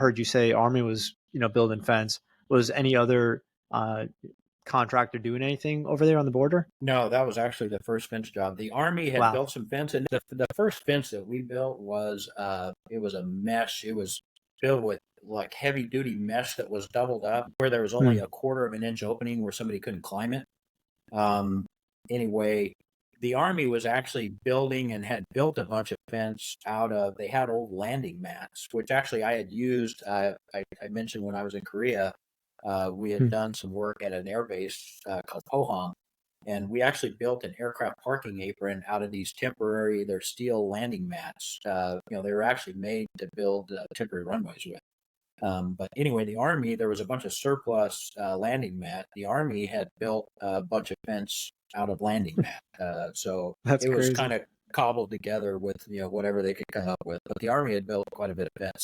heard you say Army was, building fence. Was any other contractor doing anything over there on the border? No, that was actually the first fence job. The Army had Wow. built some fence, and the first fence that we built was it was a mesh. It was filled with like heavy duty mesh that was doubled up, where there was only Hmm. a quarter of an inch opening where somebody couldn't climb it. Um, anyway, the Army was actually building and had built a bunch of fence out of. They had old landing mats, which actually I had used. I mentioned when I was in Korea, we had Hmm. done some work at an air base called Pohang, and we actually built an aircraft parking apron out of these temporary. They're steel landing mats. They were actually made to build temporary runways with. But anyway, the Army, there was a bunch of surplus landing mat. The Army had built a bunch of fence out of landing mat. So That's it was crazy. kind of cobbled together with whatever they could come up with. But the Army had built quite a bit of fence.